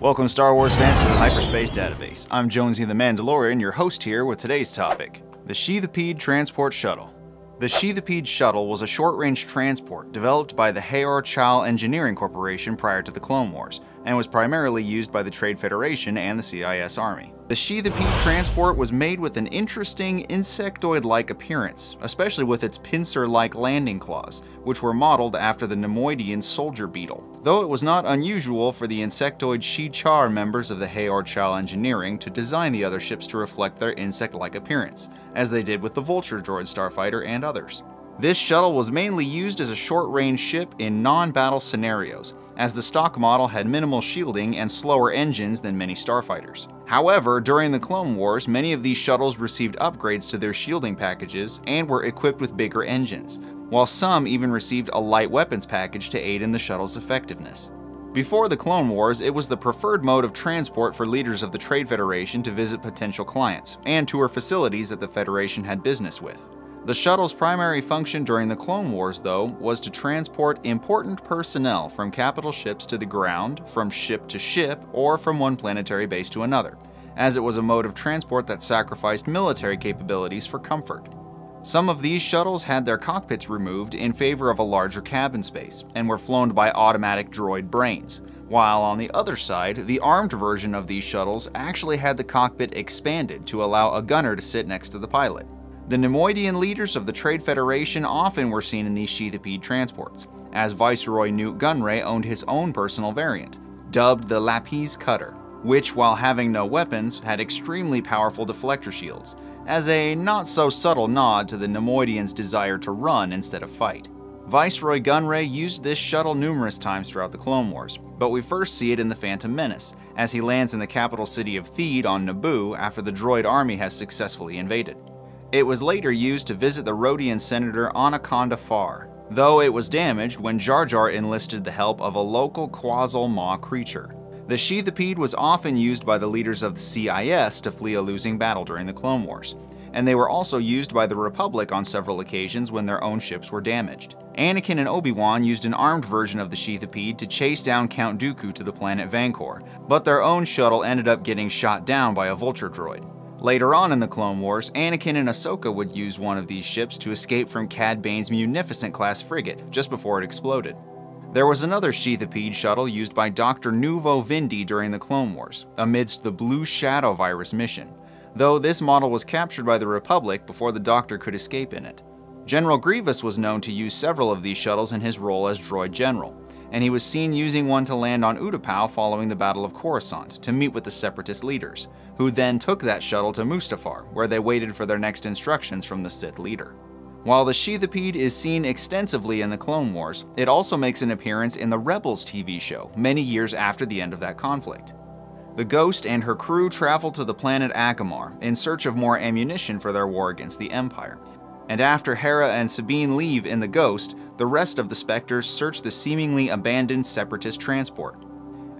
Welcome Star Wars fans to the Hyperspace Database. I'm Jonesy the Mandalorian, your host here with today's topic, the Sheathipede Transport Shuttle. The Sheathipede Shuttle was a short-range transport developed by the Hayar Engineering Corporation prior to the Clone Wars, and was primarily used by the Trade Federation and the CIS Army. The Sheathipede Transport was made with an interesting insectoid-like appearance, especially with its pincer-like landing claws, which were modeled after the Nemoidian soldier beetle. Though it was not unusual for the insectoid Shi'Char members of the Hayar Engineering to design the other ships to reflect their insect-like appearance, as they did with the Vulture droid starfighter and others. This shuttle was mainly used as a short-range ship in non-battle scenarios, as the stock model had minimal shielding and slower engines than many starfighters. However, during the Clone Wars, many of these shuttles received upgrades to their shielding packages and were equipped with bigger engines, while some even received a light weapons package to aid in the shuttle's effectiveness. Before the Clone Wars, it was the preferred mode of transport for leaders of the Trade Federation to visit potential clients, and tour facilities that the Federation had business with. The shuttle's primary function during the Clone Wars, though, was to transport important personnel from capital ships to the ground, from ship to ship, or from one planetary base to another, as it was a mode of transport that sacrificed military capabilities for comfort. Some of these shuttles had their cockpits removed in favor of a larger cabin space, and were flown by automatic droid brains, while on the other side, the armed version of these shuttles actually had the cockpit expanded to allow a gunner to sit next to the pilot. The Nemoidian leaders of the Trade Federation often were seen in these Sheathipede transports, as Viceroy Newt Gunray owned his own personal variant, dubbed the Lapis Cutter, which, while having no weapons, had extremely powerful deflector shields, as a not-so-subtle nod to the Nemoidians' desire to run instead of fight. Viceroy Gunray used this shuttle numerous times throughout the Clone Wars, but we first see it in The Phantom Menace, as he lands in the capital city of Theed on Naboo after the droid army has successfully invaded. It was later used to visit the Rodian senator Anaconda Farr, though it was damaged when Jar Jar enlisted the help of a local Quazzle Maw creature. The Sheathipede was often used by the leaders of the CIS to flee a losing battle during the Clone Wars, and they were also used by the Republic on several occasions when their own ships were damaged. Anakin and Obi-Wan used an armed version of the Sheathipede to chase down Count Dooku to the planet Vancor, but their own shuttle ended up getting shot down by a Vulture droid. Later on in the Clone Wars, Anakin and Ahsoka would use one of these ships to escape from Cad Bane's Munificent-class frigate just before it exploded. There was another Sheathipede shuttle used by Dr. Nuvo Vindi during the Clone Wars, amidst the Blue Shadow virus mission, though this model was captured by the Republic before the Doctor could escape in it. General Grievous was known to use several of these shuttles in his role as Droid General, and he was seen using one to land on Utapau following the Battle of Coruscant to meet with the Separatist leaders, who then took that shuttle to Mustafar, where they waited for their next instructions from the Sith leader. While the Sheathipede is seen extensively in the Clone Wars, it also makes an appearance in the Rebels TV show many years after the end of that conflict. The Ghost and her crew travel to the planet Akamar in search of more ammunition for their war against the Empire, and after Hera and Sabine leave in the Ghost, the rest of the Spectres search the seemingly abandoned Separatist transport.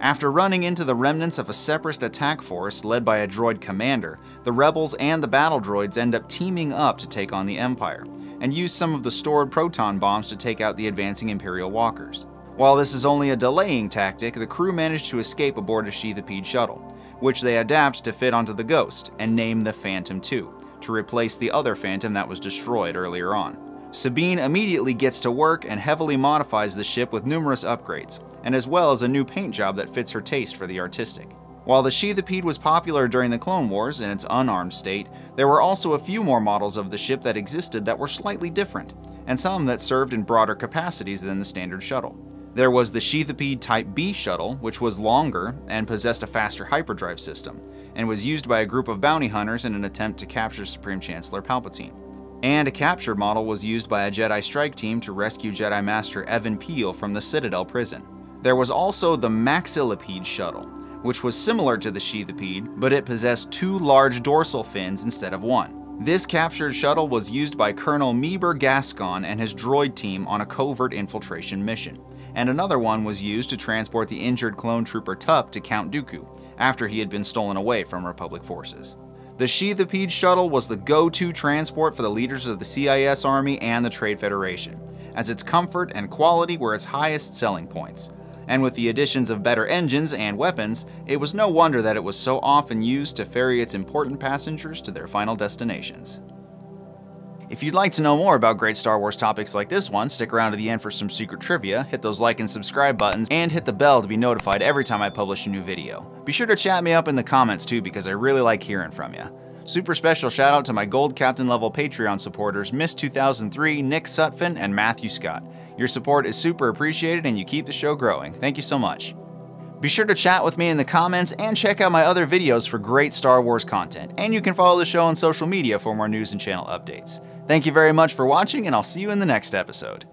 After running into the remnants of a Separatist attack force led by a droid commander, the Rebels and the battle droids end up teaming up to take on the Empire, and use some of the stored proton bombs to take out the advancing Imperial walkers. While this is only a delaying tactic, the crew manage to escape aboard a Sheathipede shuttle, which they adapt to fit onto the Ghost and name the Phantom II, to replace the other Phantom that was destroyed earlier on. Sabine immediately gets to work and heavily modifies the ship with numerous upgrades, and as well as a new paint job that fits her taste for the artistic. While the Sheathipede was popular during the Clone Wars in its unarmed state, there were also a few more models of the ship that existed that were slightly different, and some that served in broader capacities than the standard shuttle. There was the Sheathipede Type B shuttle, which was longer and possessed a faster hyperdrive system, and was used by a group of bounty hunters in an attempt to capture Supreme Chancellor Palpatine. And a captured model was used by a Jedi strike team to rescue Jedi Master Evan Peel from the Citadel prison. There was also the Maxillipede shuttle, which was similar to the Sheathipede, but it possessed two large dorsal fins instead of one. This captured shuttle was used by Colonel Meeber Gascon and his droid team on a covert infiltration mission, and another one was used to transport the injured clone trooper Tup to Count Dooku, after he had been stolen away from Republic forces. The Sheathipede shuttle was the go-to transport for the leaders of the CIS Army and the Trade Federation, as its comfort and quality were its highest selling points. And with the additions of better engines and weapons, it was no wonder that it was so often used to ferry its important passengers to their final destinations. If you'd like to know more about great Star Wars topics like this one, stick around to the end for some secret trivia, hit those like and subscribe buttons, and hit the bell to be notified every time I publish a new video. Be sure to chat me up in the comments too, because I really like hearing from you. Super special shout out to my Gold Captain level Patreon supporters Miss 2003, Nick Sutphin, and Matthew Scott. Your support is super appreciated and you keep the show growing. Thank you so much. Be sure to chat with me in the comments and check out my other videos for great Star Wars content, and you can follow the show on social media for more news and channel updates. Thank you very much for watching, and I'll see you in the next episode.